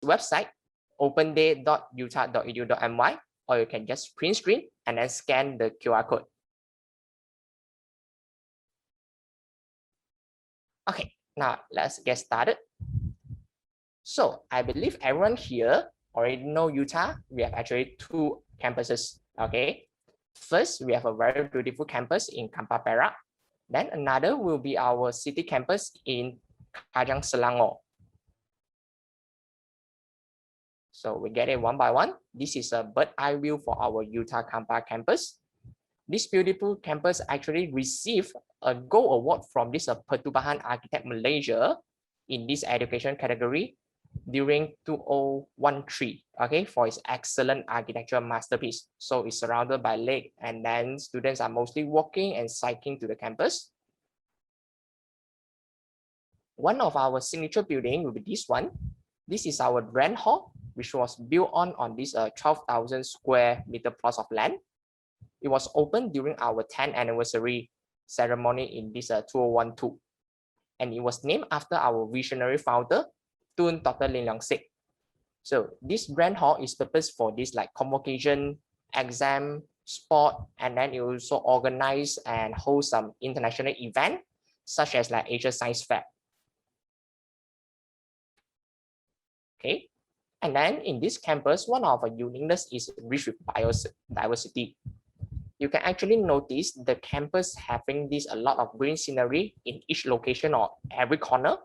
website, openday.utah.edu.my, or you can just print screen and then scan the QR code. Okay, now let's get started. So I believe everyone here already know Utah. We have actually two campuses. Okay, first we have a very beautiful campus in Kampar Perak. Then another will be our city campus in Kajang, Selangor. So we get it one by one. This is a bird eye view for our Utah Kampar campus. This beautiful campus actually received a gold award from this Pertubahan Architect Malaysia in this education category during 2013, okay, for its excellent architectural masterpiece. So it's surrounded by lake, and then students are mostly walking and cycling to the campus. One of our signature building will be this one. This is our grand hall, which was built on this 12,000 square meter plus of land. It was opened during our 10th anniversary ceremony in this 2012. And it was named after our visionary founder, Tun Dr. Lim Leong Sik. So this grand hall is purpose for this like convocation, exam, sport, and then it also organize and host some international event such as like Asia Science Fair. Okay, and then in this campus, one of our uniqueness is rich with biodiversity. You can actually notice the campus having this a lot of green scenery in each location or every corner.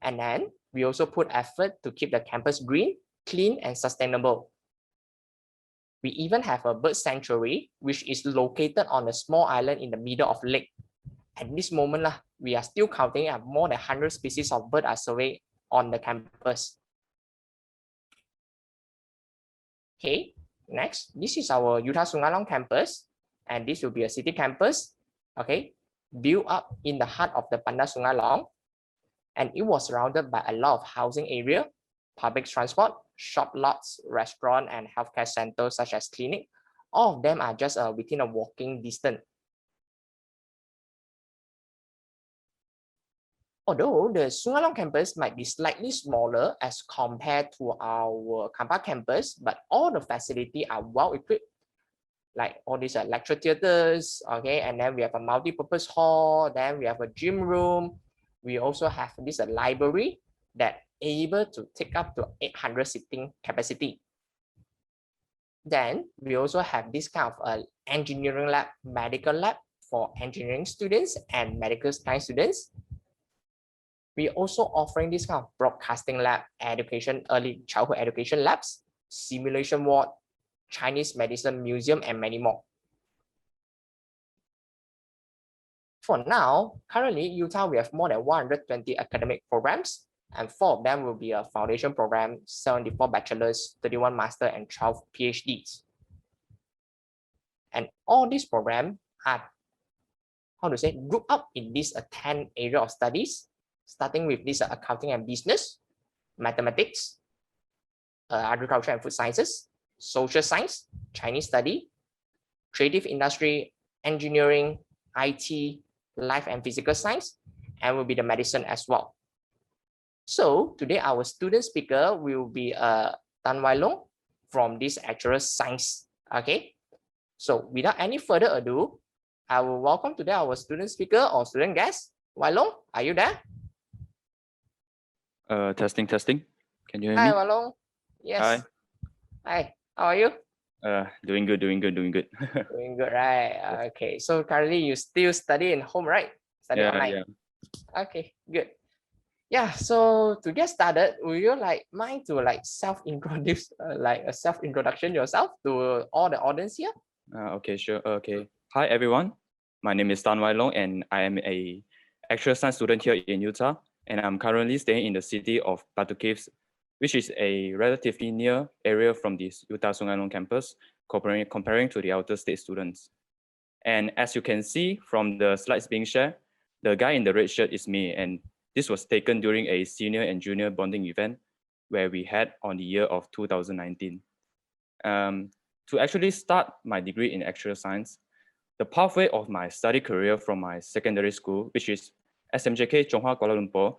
And then we also put effort to keep the campus green, clean, and sustainable. We even have a bird sanctuary, which is located on a small island in the middle of lake. At this moment, we are still counting more than 100 species of birds are surveyed on the campus. Okay, next, this is our Utah Sungai Long campus, and this will be a city campus, okay, built up in the heart of the Bandar Sungai Long, and it was surrounded by a lot of housing area, public transport, shop lots, restaurant, and healthcare centers such as clinic. All of them are just within a walking distance. Although the Sungai Long campus might be slightly smaller as compared to our Kampar campus, but all the facilities are well equipped, like all these lecture theaters, okay, and then we have a multi-purpose hall, then we have a gym room. We also have this library that able to take up to 800 seating capacity. Then we also have this kind of engineering lab, medical lab for engineering students and medical science students. We also offering this kind of broadcasting lab, education, early childhood education labs, simulation ward, Chinese medicine museum, and many more. For now, currently, Utah, we have more than 120 academic programs, and 4 of them will be a foundation program, 74 bachelors, 31 master, and 12 PhDs. And all these programs are, grouped up in this 10 area of studies, starting with this accounting and business, mathematics, agriculture and food sciences, social science, Chinese study, creative industry, engineering, IT, life and physical science, and will be the medicine as well. So today our student speaker will be Tan Wai Long from this actuarial science. Okay, so without any further ado, I will welcome today our student speaker or student guest. Wai Long, are you there? Testing. Can you hear me? Hi, Wai Long. Yes. Hi. Hi. How are you? Doing good. Doing good, right? Okay. So currently you still study in home, right? Study online. Yeah. Okay, good. Yeah. So to get started, would you mind to self-introduce, a self-introduction yourself to all the audience here? Okay, sure. Okay. Hi everyone. My name is Tan Wai Long, and I am a actuarial science student here in Utah, and I'm currently staying in the city of Batu Caves, which is a relatively near area from this Utah Sungai Long campus, comparing to the outer state students. And as you can see from the slides being shared, the guy in the red shirt is me, and this was taken during a senior and junior bonding event where we had on the year of 2019. To actually start my degree in actuarial science, the pathway of my study career from my secondary school, which is SMJK Chonghua Kuala Lumpur,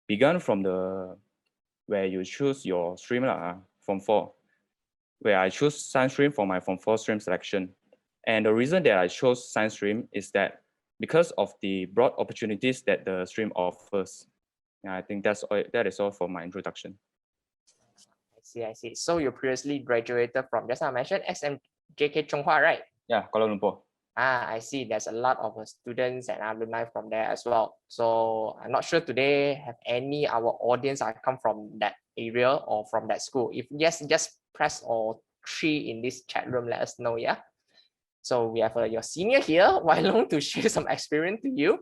began from the where you choose your stream Form 4, where I choose science stream for my Form 4 stream selection. And the reason that I chose science stream is that because of the broad opportunities that the stream offers. And I think that is all for my introduction. I see, I see. So you previously graduated from, just now I mentioned, SMJK Chonghua, right? Yeah, Kuala Lumpur. I see. There's a lot of students and alumni from there as well. So I'm not sure today have any our audience are come from that area or from that school. If yes, just press or 3 in this chat room. Let us know. Yeah. So we have your senior here, Wai Long, to share some experience to you.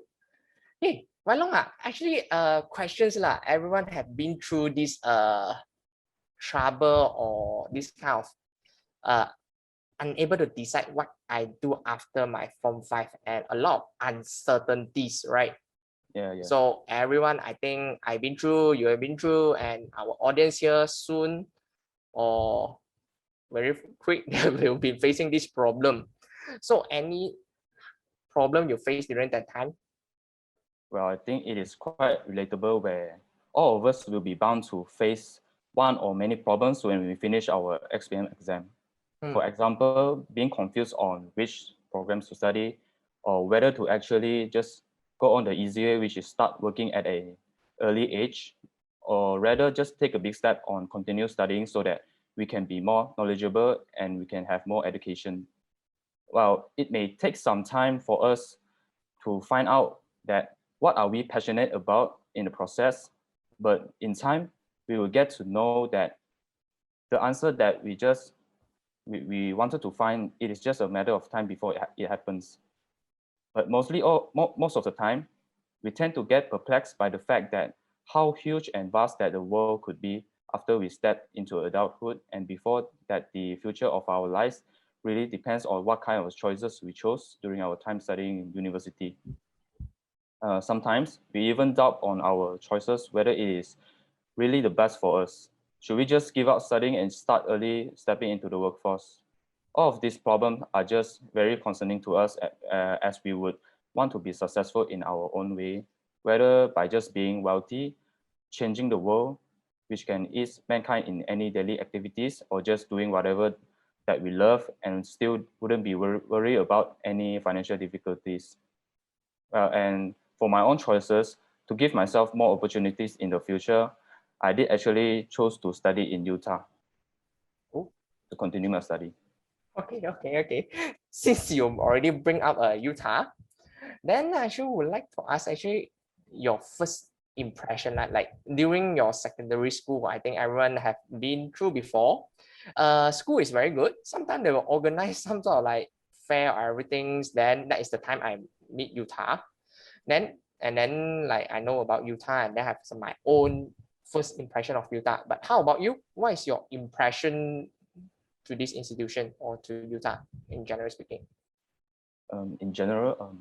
Hey, Wai Long, actually, questions lah. Everyone have been through this trouble or this kind of unable to decide what I do after my Form 5 and a lot of uncertainties, right? Yeah. So everyone, I think I've been through, you have been through, and our audience here soon or very quick, they will be facing this problem. So any problem you face during that time? Well, I think it is quite relatable where all of us will be bound to face one or many problems when we finish our XPM exam. For example, being confused on which programs to study or whether to actually just go on the easy way, which is start working at a early age, or rather just take a big step on continue studying so that we can be more knowledgeable and we can have more education. Well, it may take some time for us to find out that what are we passionate about in the process, but in time, we will get to know that the answer that we wanted to find, it is just a matter of time before it happens. But most of the time, we tend to get perplexed by the fact that how huge and vast that the world could be after we step into adulthood, and before that the future of our lives really depends on what kind of choices we chose during our time studying in university. Sometimes we even doubt on our choices, whether it is really the best for us. Should we just give up studying and start early stepping into the workforce? All of these problems are just very concerning to us as we would want to be successful in our own way, whether by just being wealthy, changing the world, which can ease mankind in any daily activities, or just doing whatever that we love and still wouldn't be worried about any financial difficulties. And for my own choices, to give myself more opportunities in the future, I did actually chose to study in UTAR to continue my study. Okay. Since you already bring up UTAR, then I actually would like to ask actually your first impression, like during your secondary school. I think everyone have been through before. School is very good. Sometimes they will organize some sort of like fair or everything. Then that is the time I meet UTAR. Then like I know about UTAR and then have some my own first impression of UTAR. But how about you? What is your impression to this institution or to UTAR in general speaking? In general,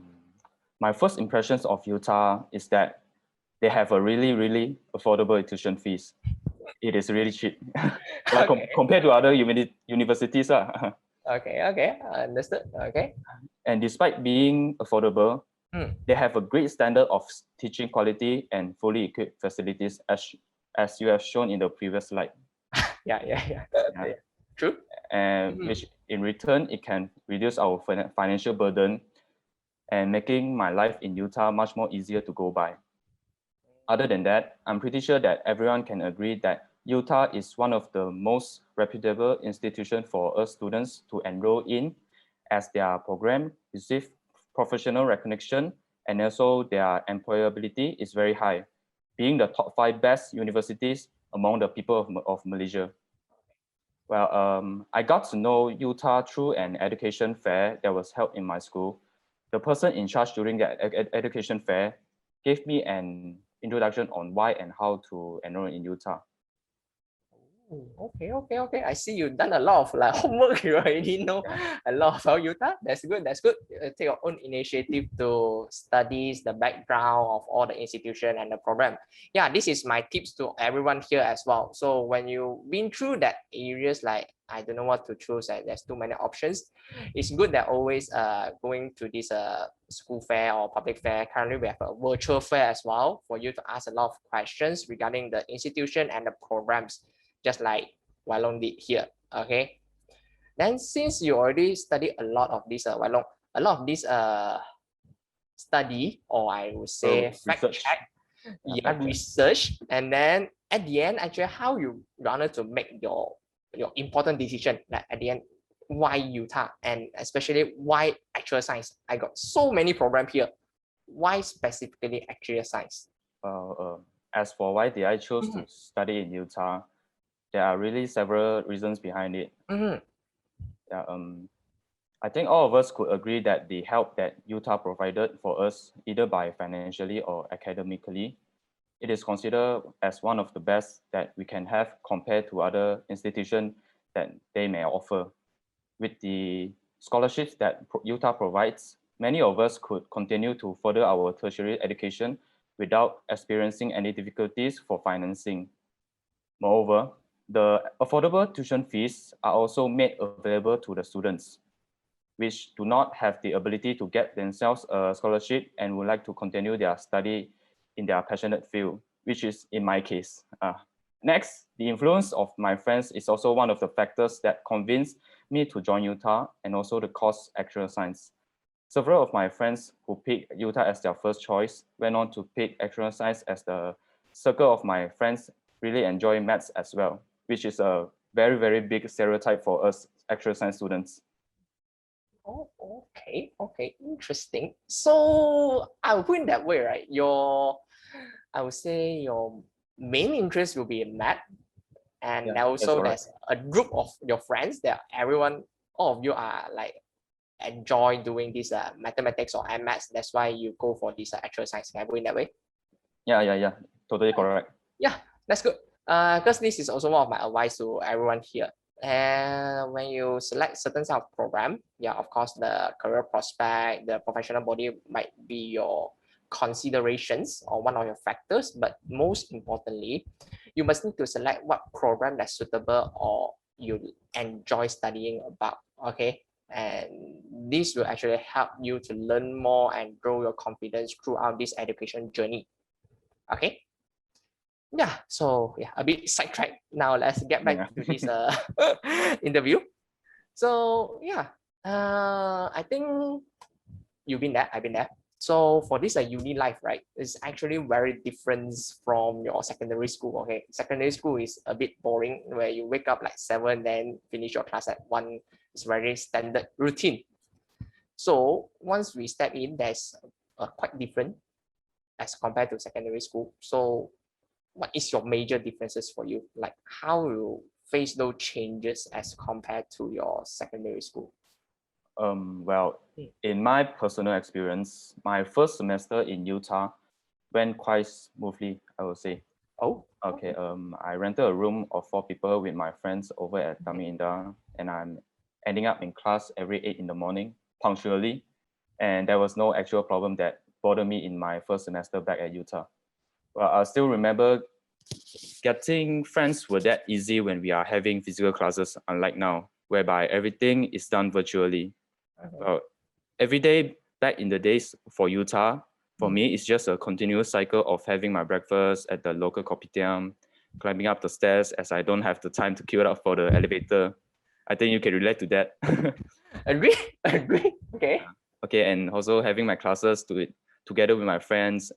my first impressions of UTAR is that they have a really affordable tuition fees. It is really cheap, like compared to other universities. Okay, understood. Okay. And despite being affordable, they have a great standard of teaching quality and fully equipped facilities, as you have shown in the previous slide. Yeah. True. And which in return, it can reduce our financial burden and making my life in UTAR much more easier to go by. Other than that, I'm pretty sure that everyone can agree that UTAR is one of the most reputable institutions for us students to enroll in, as their program receive professional recognition and also their employability is very high, being the top 5 best universities among the people of Malaysia. Well, I got to know UTAR through an education fair that was held in my school. The person in charge during that education fair gave me an introduction on why and how to enroll in UTAR. Okay. I see you've done a lot of like homework. You already know a lot about UTAR. That's good. Take your own initiative to study the background of all the institution and the program. Yeah, this is my tips to everyone here as well. So when you've been through that areas like I don't know what to choose, and there's too many options, it's good that always going to this school fair or public fair. Currently we have a virtual fair as well for you to ask a lot of questions regarding the institution and the programs, just like Walong did here. Okay. Then since you already studied a lot of this Walong, a lot of this study, or I would say fact research. check, research, and then at the end, actually, how you wanted to make your important decision, like at the end, why UTAR, and especially why actual science. I got so many programs here. Why specifically actual science? As for why did I choose to study in UTAR, there are really several reasons behind it. Yeah, I think all of us could agree that the help that UTAR provided for us, either by financially or academically, it is considered as one of the best that we can have compared to other institutions that they may offer. With the scholarships that UTAR provides, many of us could continue to further our tertiary education without experiencing any difficulties for financing. Moreover, the affordable tuition fees are also made available to the students, which do not have the ability to get themselves a scholarship and would like to continue their study in their passionate field, which is in my case. Next, the influence of my friends is also one of the factors that convinced me to join UTAR, and also the course actuarial science. Several of my friends who picked UTAR as their first choice went on to pick actuarial science, as the circle of my friends really enjoy maths as well, which is a very, very big stereotype for us actuarial science students. Oh, okay, interesting. So I would put it that way, right? I would say your main interest will be in math, and also there's a group of your friends that everyone, all of you are like enjoy doing this mathematics or maths. That's why you go for this actual science. Can I put it that way? Yeah, totally correct. Yeah, that's good. Because this is also one of my advice to everyone here. And when you select certain sort of program, yeah, of course, the career prospect, the professional body might be your considerations or one of your factors. But most importantly, you must need to select what program that's suitable or you enjoy studying about. Okay. And this will actually help you to learn more and grow your confidence throughout this education journey. Okay. Yeah, so yeah, a bit sidetracked. Now let's get back to this interview. So yeah, I think you've been there, I've been there. So for this uni life, right, it's actually very different from your secondary school. Okay, secondary school is a bit boring, where you wake up like 7, then finish your class at 1. It's very standard routine. So once we step in, there's quite different as compared to secondary school. So what is your major differences for you? Like how you face those changes as compared to your secondary school? Well, in my personal experience, my first semester in UTAR went quite smoothly, I would say. Oh, okay. I rented a room of 4 people with my friends over at Tami Indah, and I'm ending up in class every 8 in the morning punctually, and there was no actual problem that bothered me in my first semester back at UTAR. Well, I still remember getting friends were that easy when we are having physical classes, unlike now, whereby everything is done virtually. Well, every day back in the days for UTAR, for me, it's just a continuous cycle of having my breakfast at the local kopitiam, climbing up the stairs as I don't have the time to queue up for the elevator. I think you can relate to that. Agree. Okay. Okay, and also having my classes together with my friends.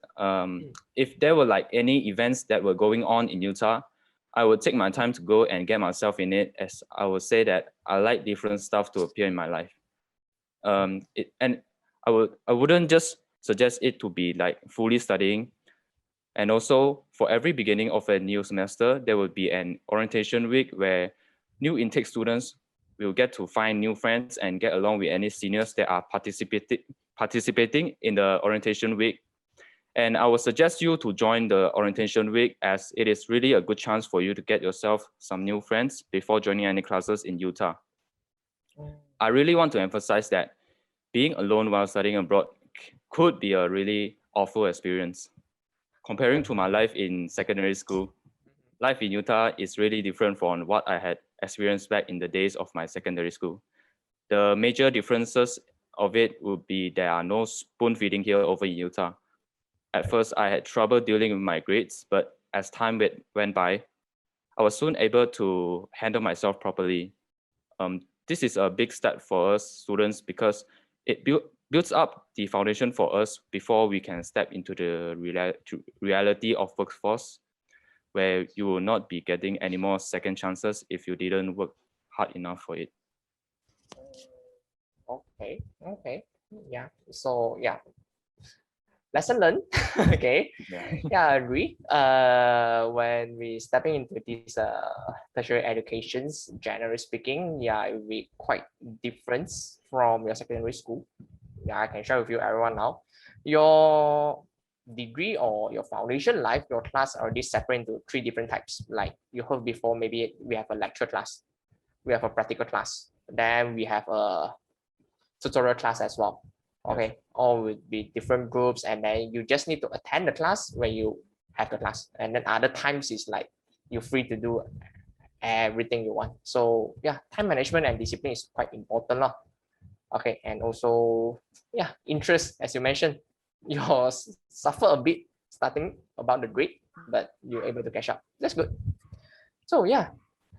If there were like any events that were going on in UTAR, I would take my time to go and get myself in it, as I would say that I like different stuff to appear in my life. And I wouldn't just suggest it to be like fully studying. And also for every beginning of a new semester, there will be an orientation week where new intake students will get to find new friends and get along with any seniors that are participating in the orientation week. And I would suggest you to join the orientation week, as it is really a good chance for you to get yourself some new friends before joining any classes in UTAR. I really want to emphasize that being alone while studying abroad could be a really awful experience. Comparing to my life in secondary school, life in UTAR is really different from what I had experienced back in the days of my secondary school. The major differences of it would be there are no spoon feeding here over in UTAR. At first, I had trouble dealing with my grades, but as time went by, I was soon able to handle myself properly. This is a big step for us students because it builds up the foundation for us before we can step into the reality of workforce, where you will not be getting any more second chances if you didn't work hard enough for it. Okay, okay, yeah. So yeah, lesson learned. Okay, yeah, I agree. When we stepping into this tertiary educations, generally speaking, yeah, it will be quite different from your secondary school. Yeah, I can share with you everyone now. Your degree or your foundation life, your class already separate into three different types. Like you heard before, maybe we have a lecture class, we have a practical class, then we have a tutorial class as well. Okay, all would be different groups, and then you just need to attend the class when you have the class, and then other times is like you're free to do everything you want. So yeah, time management and discipline is quite important lah. Okay, and also yeah, interest, as you mentioned, you suffer a bit starting about the grade, but you're able to catch up. That's good. So yeah,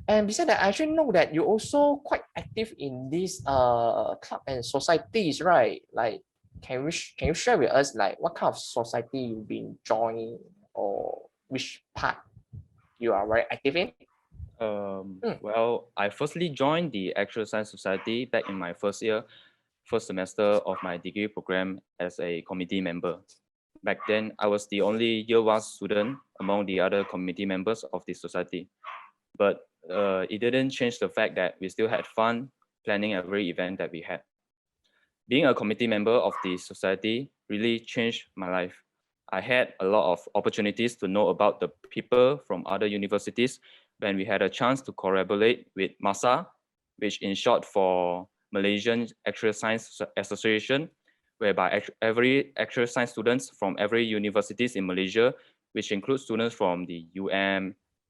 and besides that, I actually know that you're also quite active in these club and societies, right? Like, can you share with us like what kind of society you've been joining, or which part you are very active in? Well, I firstly joined the Actuarial Science Society back in my first semester of my degree program as a committee member. Back then, I was the only year one student among the other committee members of the society. But it didn't change the fact that we still had fun planning every event that we had. Being a committee member of the society really changed my life. I had a lot of opportunities to know about the people from other universities when we had a chance to collaborate with MASA, which in short for Malaysian Actuarial Science Association, whereby every actuarial science students from every universities in Malaysia, which includes students from the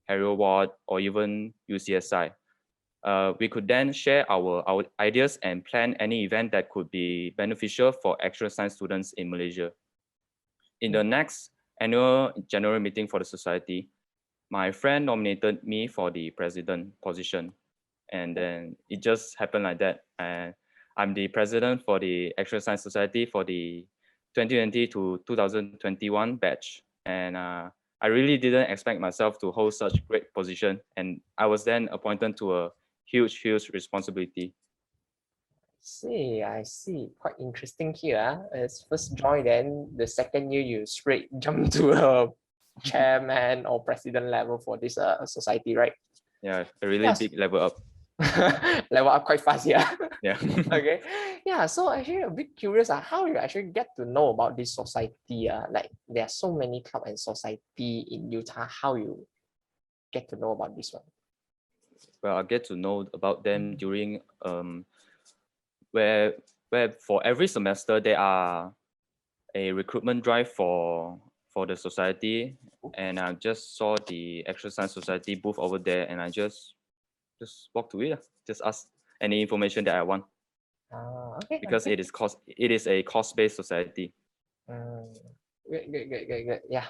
Harrier Ward, or even UCSI. We could then share our ideas and plan any event that could be beneficial for actuarial science students in Malaysia. In the next annual general meeting for the society, my friend nominated me for the president position. And then it just happened like that. And I'm the president for the Actuarial Science Society for the 2020 to 2021 batch. And I really didn't expect myself to hold such great position. And I was then appointed to a huge responsibility. I see. Quite interesting here. It's first join, then the second year you straight jump to a chairman or president level for this society, right? Yeah, a really big level up. Level up quite fast, yeah. Yeah. Okay. Yeah. So actually, a bit curious. How you actually get to know about this society? Like there are so many club and society in UTAR. How you get to know about this one? Well, I get to know about them during where for every semester there are a recruitment drive for the society, and I just saw the Actuarial Science Society booth over there, and I just walk to it, just ask any information that I want. Okay. Because it is a cost-based society. Good. Yeah.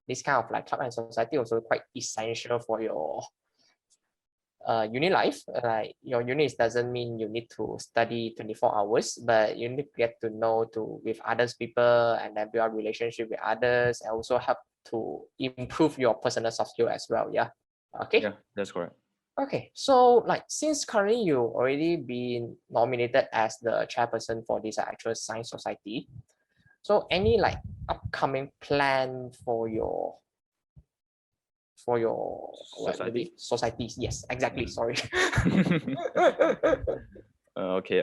This kind of like club and society also quite essential for your uni life. Like your uni doesn't mean you need to study 24 hours, but you need to get to know to with others people, and then build a relationship with others, and also help to improve your personal soft skill as well. Yeah. Okay. Yeah, that's correct. Okay, so like since currently you already been nominated as the chairperson for this Actuarial Science Society, so any like upcoming plan for your Society? societies? Yes, exactly. Sorry. Okay.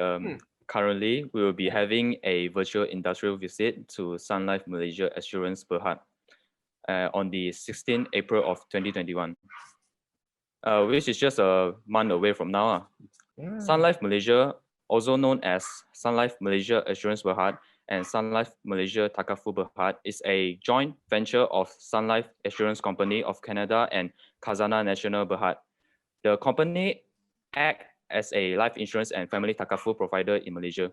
currently we will be having a virtual industrial visit to Sun Life Malaysia Assurance Berhad on the 16th April of 2021, which is just a month away from now. Sun Life Malaysia, also known as Sun Life Malaysia Assurance Berhad and Sun Life Malaysia Takaful Berhad, is a joint venture of Sun Life Assurance Company of Canada and Khazanah Nasional Berhad. The company acts as a life insurance and family takaful provider in Malaysia.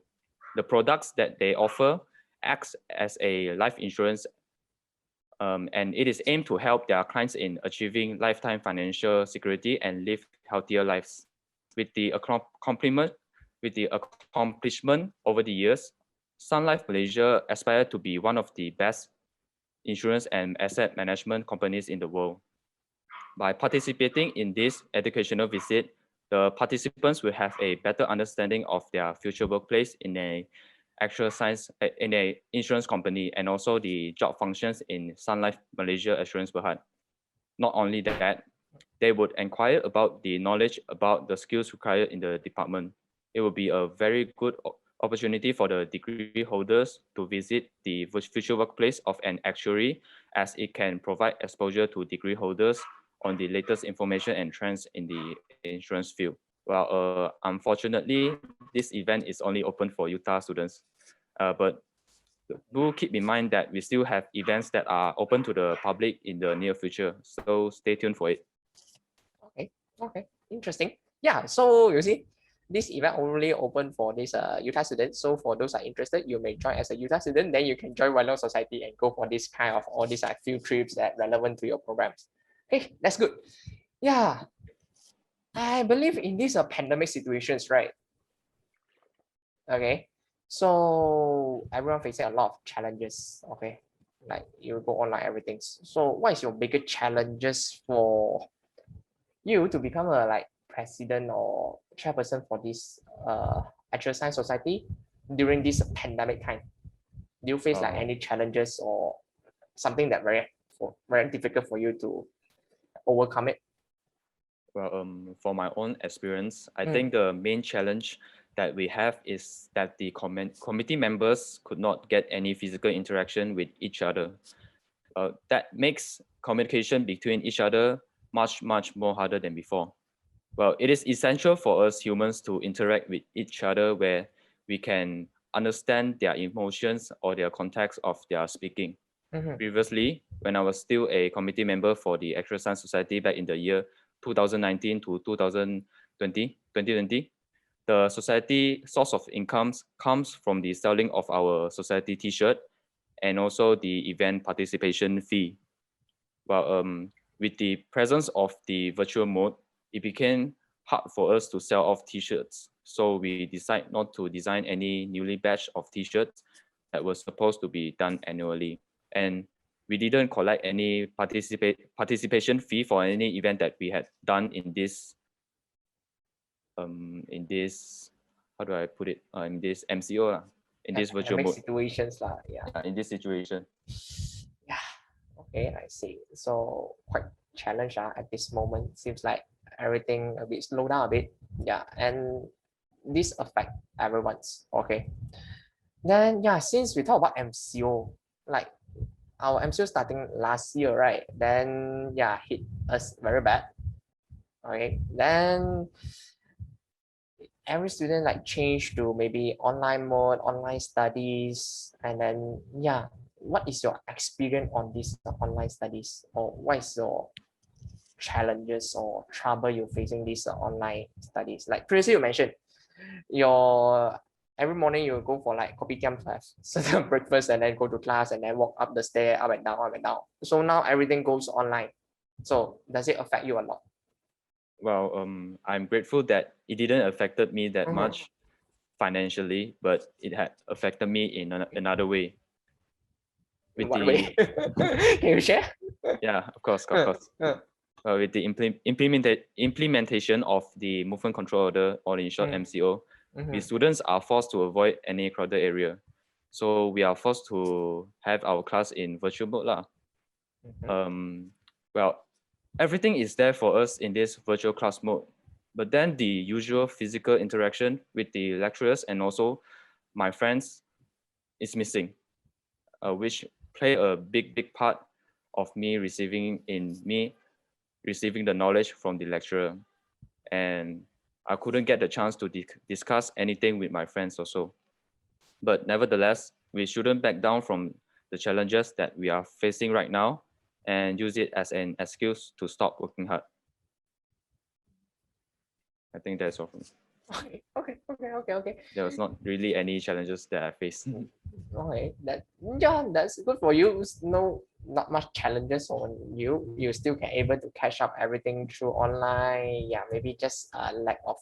The products that they offer acts as a life insurance, and it is aimed to help their clients in achieving lifetime financial security and live healthier lives. With the accomplishment over the years, Sun Life Malaysia aspires to be one of the best insurance and asset management companies in the world. By participating in this educational visit, the participants will have a better understanding of their future workplace in a insurance company, and also the job functions in Sun Life Malaysia Assurance Berhad. Not only that, they would inquire about the knowledge about the skills required in the department. It will be a very good opportunity for the degree holders to visit the future workplace of an actuary, as it can provide exposure to degree holders on the latest information and trends in the insurance field. Well, unfortunately, this event is only open for UTAR students, but do keep in mind that we still have events that are open to the public in the near future. So stay tuned for it. Okay, interesting. Yeah, so you see, this event only open for this UTAR students. So for those are interested, you may join as a UTAR student. Then you can join Wildlife Society and go for this kind of all these field trips that relevant to your programs. Hey, that's good. Yeah, I believe in these pandemic situations, right? Okay, so everyone facing a lot of challenges. Okay, like you go online, everything. So what is your biggest challenges for you to become a president or chairperson for this actual science society during this pandemic time? Do you face any challenges or something that very difficult for you to overcome it? Well, for my own experience, I think the main challenge that we have is that the committee members could not get any physical interaction with each other. That makes communication between each other much more harder than before. Well, it is essential for us humans to interact with each other where we can understand their emotions or their context of their speaking. Previously, when I was still a committee member for the Actuarial Science Society back in the year 2019 to 2020, the society source of incomes comes from the selling of our society t-shirt and also the event participation fee. Well, with the presence of the virtual mode, it became hard for us to sell off t-shirts. So we decided not to design any newly batch of t-shirts that was supposed to be done annually. And we didn't collect any participation fee for any event that we had done in this how do I put it, in this MCO, in this virtual mode. Situations In this situation. Yeah, okay, I see. So quite challenged at this moment. Seems like everything a bit slow down a bit. Yeah, and this affect everyone's. Okay. Then yeah, since we talk about MCO, like our MCO starting last year, right? Then yeah, hit us very bad. Okay. Then every student change to maybe online mode, online studies, and then yeah, what is your experience on this online studies, or what is your challenges or trouble you're facing these online studies? Like previously you mentioned, your every morning you go for kopitiam class, so breakfast and then go to class and then walk up the stair, up and down, up and down. So now everything goes online. So does it affect you a lot? Well, I'm grateful that it didn't affected me that much financially, but it had affected me in another way. In what way? Can you share? Yeah, of course. With the implementation of the movement control order, or in short MCO, the students are forced to avoid any crowded area. So we are forced to have our class in virtual mode. Well, everything is there for us in this virtual class mode. But then the usual physical interaction with the lecturers and also my friends is missing, which play a big part of me receiving the knowledge from the lecturer. And I couldn't get the chance to discuss anything with my friends also. But nevertheless, we shouldn't back down from the challenges that we are facing right now and use it as an excuse to stop working hard. I think that's all from me. Okay. There was not really any challenges that I faced. Okay, that's good for you. No, not much challenges on you. You still can able to catch up everything through online. Yeah, maybe just a lack of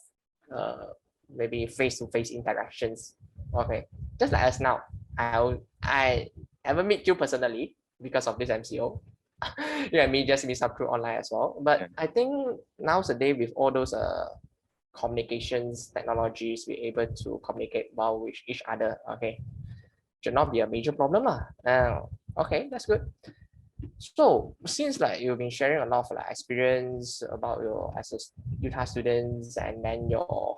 maybe face-to-face interactions. Okay, just like us now. I haven't met you personally because of this MCO. You and me just meet up through online as well. But Yeah. I think nowadays with all those communications technologies, we're able to communicate well with each other. Okay, should not be a major problem lah. Okay, that's good. So since like you've been sharing a lot of like experience about your as a UTAR students and then your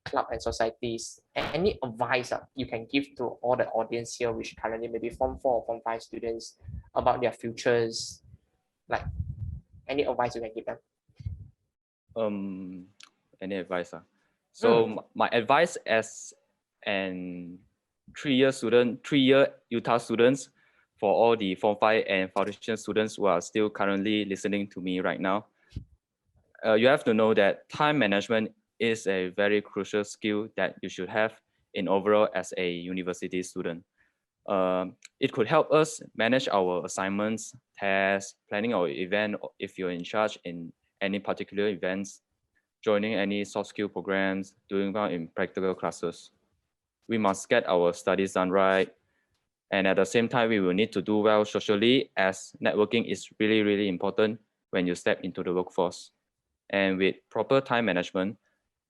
club and societies, any advice you can give to all the audience here, which currently maybe Form 4 or Form 5 students about their futures, like any advice you can give them? Any advice? So my advice as an 3-year student, 3-year UTAR students, for all the Form 5 and foundation students who are still currently listening to me right now, you have to know that time management is a very crucial skill that you should have in overall as a university student. It could help us manage our assignments, tests, planning our event if you're in charge in any particular events, joining any soft skill programs, doing well in practical classes. We must get our studies done right. And at the same time, we will need to do well socially, as networking is really important when you step into the workforce. And with proper time management,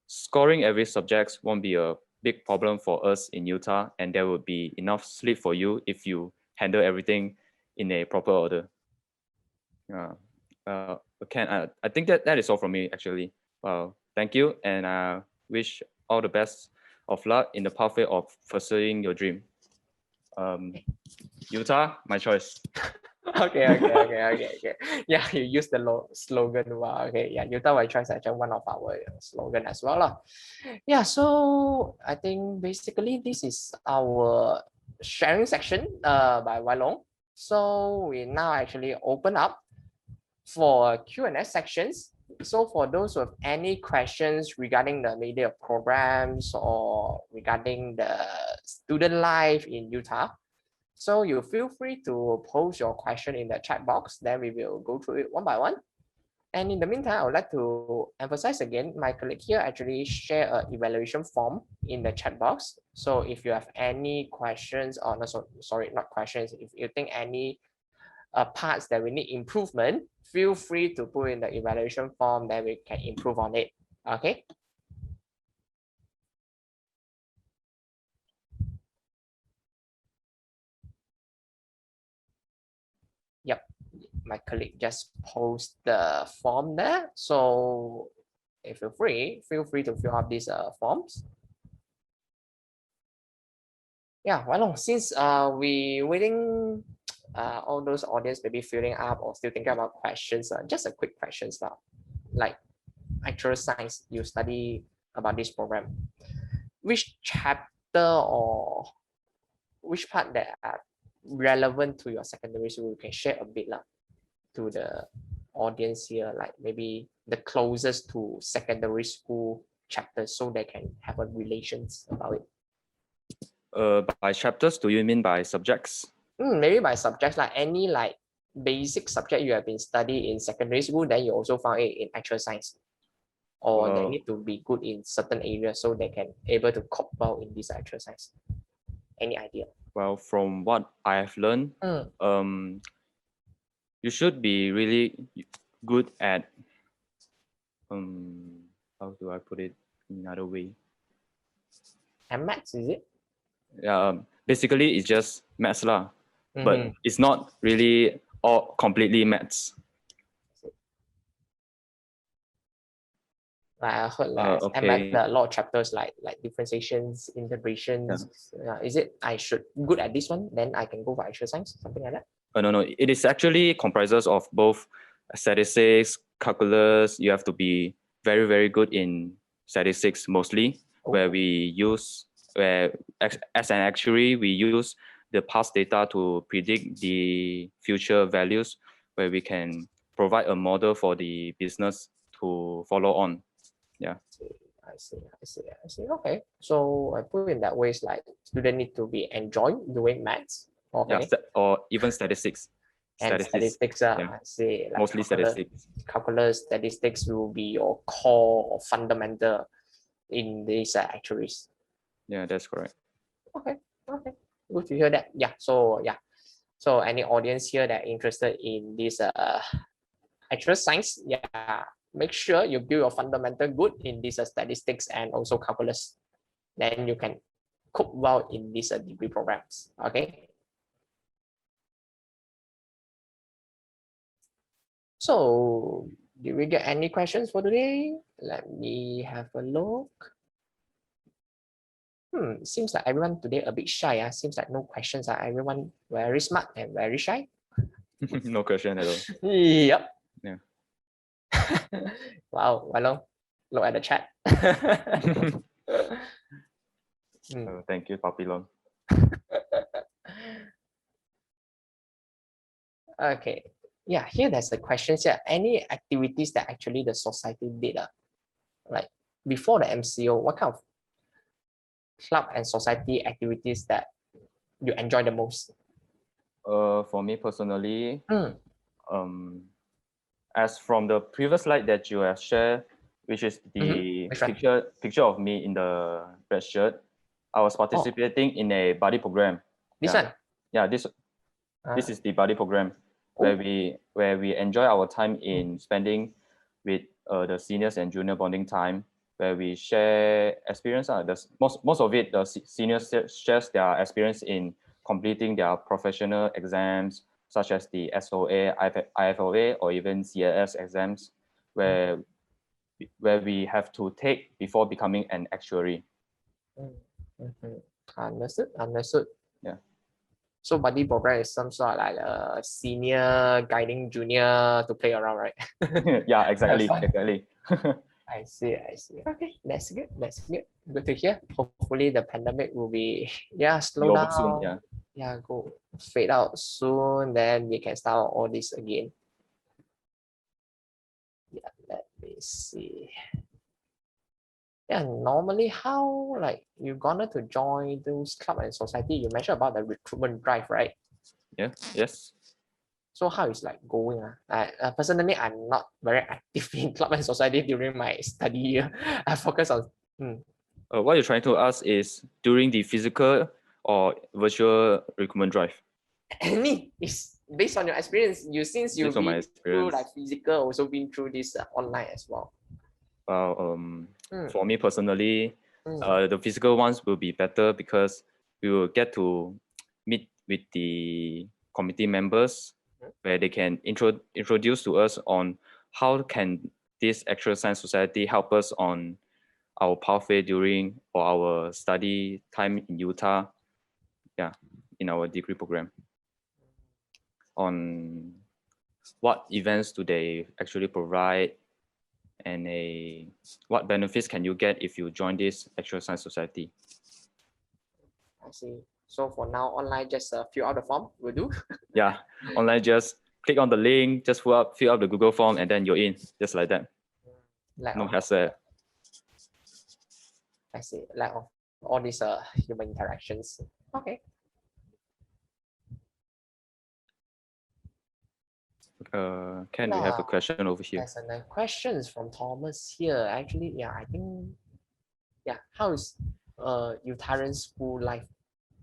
scoring every subject won't be a big problem for us in UTAR, and there will be enough sleep for you if you handle everything in a proper order. I think that is all from me, actually. Thank you, and I wish all the best of luck in the pathway of pursuing your dream. UTAR, my choice. Okay. Yeah, you use the slogan. Wow. Okay. Yeah, UTAR my choice actually one of our slogan as well lah. Yeah. So I think basically this is our sharing section by Walong. So we now actually open up for Q&A sections. So for those with any questions regarding the media programs or regarding the student life in UTAR, so you feel free to post your question in the chat box, then we will go through it one by one. And in the meantime, I would like to emphasize again, my colleague here actually share an evaluation form in the chat box. So if you have any questions or no, sorry, not questions, if you think any parts that we need improvement, feel free to put in the evaluation form, then we can improve on it. Okay. Yep, my colleague just post the form there. So if you're free, feel free to fill out these forms. Yeah, well, since we waiting all those audience maybe filling up or still thinking about questions, just a quick questions now. Like actuarial science, you study about this program. Which chapter or which part that are relevant to your secondary school, you can share a bit lah, to the audience here, like maybe the closest to secondary school chapters so they can have a relations about it. By chapters, do you mean by subjects? Maybe by subjects, like any like basic subject you have been studying in secondary school, then you also found it in actual science. Or they need to be good in certain areas so they can able to cope well in this actual science. Any idea? Well, from what I have learned, you should be really good at, how do I put it in another way? And maths, is it? Basically, it's just maths lah, but it's not really all completely maths. Like I heard like Okay. there are a lot of chapters like differentiations, integrations. Is it I should good at this one, then I can go for actual science, something like that? No. It is actually comprises of both statistics, calculus. You have to be very, very good in statistics mostly, where we use, where as an actuary, we use the past data to predict the future values, where we can provide a model for the business to follow on. Yeah. I see. Okay. So I put in that way is like student need to be enjoy doing maths. Okay. Yeah, or even statistics. And statistics, yeah. I say like Mostly statistics. calculus, statistics will be your core or fundamental in these actuaries. Yeah, that's correct. Okay. Good to hear that. Yeah. So any audience here that are interested in this actual science, yeah, make sure you build your fundamental good in this statistics and also calculus. Then you can cope well in these degree programs. Okay. So, did we get any questions for today? Let me have a look. Seems like everyone today a bit shy. Seems like no questions. Everyone very smart and very shy. No question at all. Yep. Yeah. Wow, Walong, look at the chat. Thank you, Papillon. Okay. Yeah, here there's the questions here. Any activities that actually the society did, like before the MCO, what kind of club and society activities that you enjoy the most? For me personally, as from the previous slide that you have shared, which is the picture of me in the red shirt, I was participating in a buddy program. This one? Yeah, this is the buddy program where we enjoy our time in spending with the seniors and junior bonding time, where we share experience. Most of it, the seniors shares their experience in completing their professional exams, such as the SOA, IFOA, or even CAS exams, where we have to take before becoming an actuary. Understood. Yeah. So buddy program is some sort of like a senior guiding junior to play around, right? Yeah, exactly. I see. Okay, that's good. Good to hear. Hopefully the pandemic will be slow down soon. Go fade out soon. Then we can start all this again. Yeah, let me see. Yeah, normally how like you gonna to join those club and society? You mentioned about the recruitment drive, right? Yeah. Yes. So how is like going? Personally, I'm not very active in club and society during my study year. I focus on. What you're trying to ask is during the physical or virtual recruitment drive? Any is based on your experience. Since you've been through like physical, also been through this online as well. For me personally, the physical ones will be better because we will get to meet with the committee members, where they can introduce to us on how can this actual science society help us on our pathway during or our study time in UTAR, in our degree program. On what events do they actually provide, and what benefits can you get if you join this actual science society? I see. So for now, online just fill out the form will do. Yeah, online just click on the link, just fill up the Google form, and then you're in, just like that. No hassle. I see. Lack of all these human interactions. Okay. Ken, we have a question over here. There's a questions from Thomas here. Actually, I think, how is UTAR school life?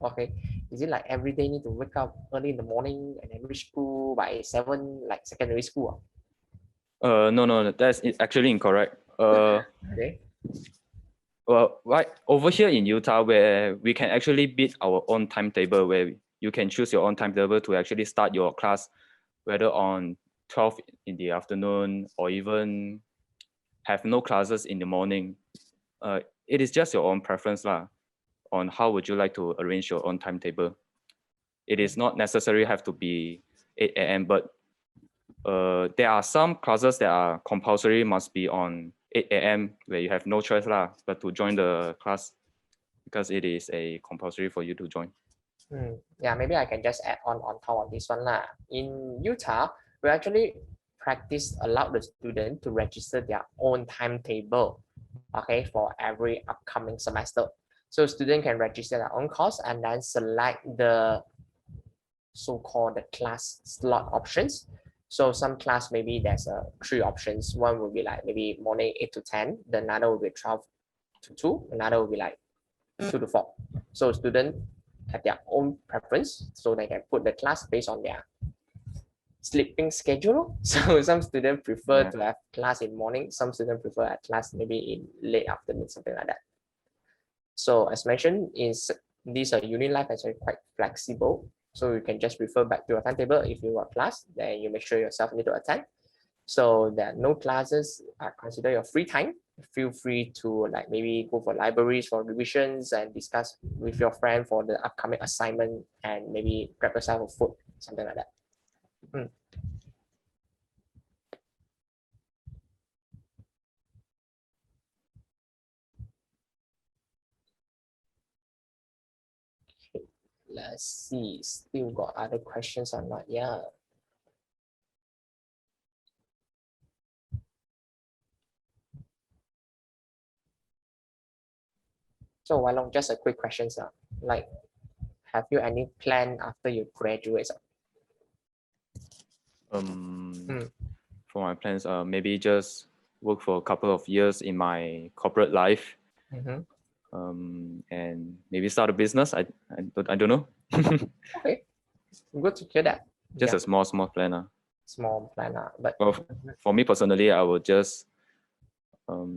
Okay, is it like every day need to wake up early in the morning and then reach school by 7 like secondary school? No, that's actually incorrect. Okay. Well, right over here in UTAR, where we can actually beat our own timetable, where you can choose your own timetable to actually start your class, whether on 12 in the afternoon or even have no classes in the morning, it is just your own preference on how would you like to arrange your own timetable. It is not necessarily have to be 8 a.m., but there are some classes that are compulsory, must be on 8 a.m. where you have no choice but to join the class because it is a compulsory for you to join. Yeah, maybe I can just add on top of this one lah. In UTAR, we actually allow the student to register their own timetable, okay, for every upcoming semester. So student can register their own course and then select the so-called the class slot options. So some class, maybe there's three options. One will be like maybe morning 8 to 10, the another will be 12 to 2, another will be like 2 to 4. So student have their own preference, so they can put the class based on their sleeping schedule. So some students prefer to have class in morning, some students prefer a class maybe in late afternoon, something like that. So as mentioned, these uni life is quite flexible. So you can just refer back to your timetable. If you want class, then you make sure yourself need to attend. So that no classes are considered your free time. Feel free to like maybe go for libraries for revisions and discuss with your friend for the upcoming assignment and maybe grab yourself a food, something like that. Okay, let's see, still got other questions or not? Yeah. So Wai Long, just a quick question, sir. Like, have you any plan after you graduate? For my plans, maybe just work for a couple of years in my corporate life, and maybe start a business. I don't know. Okay, good to hear that. Just a small plan. Small plan, but well, for me personally, I will just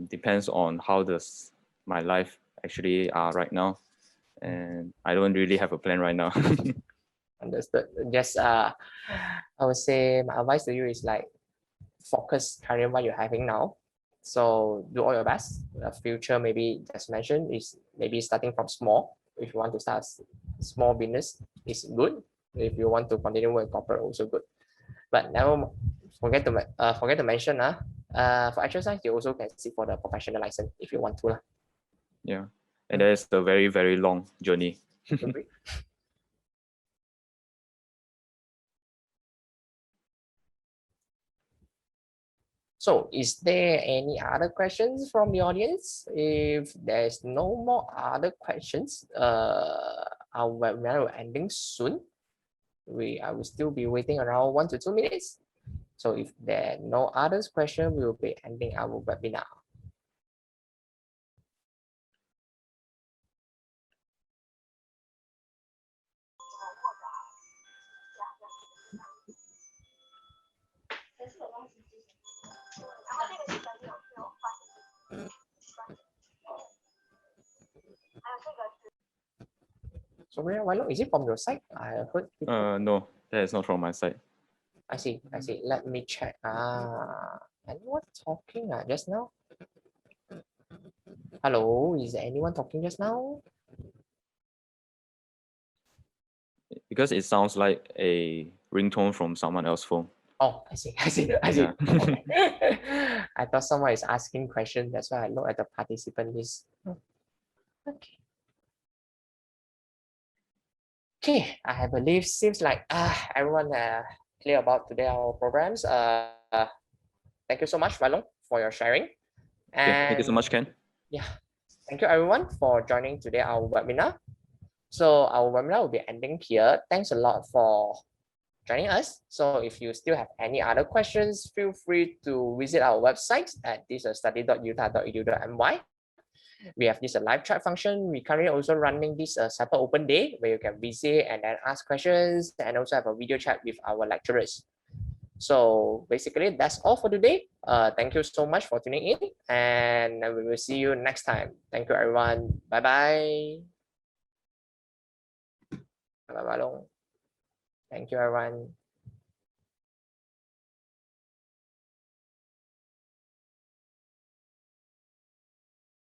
depends on how does my life actually are right now, and I don't really have a plan right now. Understood. Just I would say my advice to you is like focus currently what you're having now. So do all your best. The future, maybe just mentioned, is maybe starting from small. If you want to start small business, is good. If you want to continue with corporate, also good. But never forget to mention for actual science, you also can seek for the professional license if you want to. Yeah, and that is a very, very long journey. So is there any other questions from the audience? If there's no more other questions, our webinar will ending soon. I will still be waiting around 1 to 2 minutes. So if there are no other questions, we will be ending our webinar. So Wai Long, is it from your side? I heard. No, that is not from my side. I see. Let me check. Anyone talking just now? Hello, is anyone talking just now? Because it sounds like a ringtone from someone else's phone. Oh, I see. Yeah. I thought someone is asking questions. That's why I look at the participant list. Okay. Okay, I believe seems like everyone clear about today our programs. Thank you so much, Wai Long, for your sharing. And thank you so much, Ken. Yeah, thank you everyone for joining today our webinar. So our webinar will be ending here. Thanks a lot for joining us. So if you still have any other questions, feel free to visit our website at study.utar.edu.my. We have this live chat function. We currently also running this separate open day where you can visit and then ask questions and also have a video chat with our lecturers. So basically that's all for today. Thank you so much for tuning in and we will see you next time. Thank you everyone. Bye-bye. Bye-bye. Thank you everyone.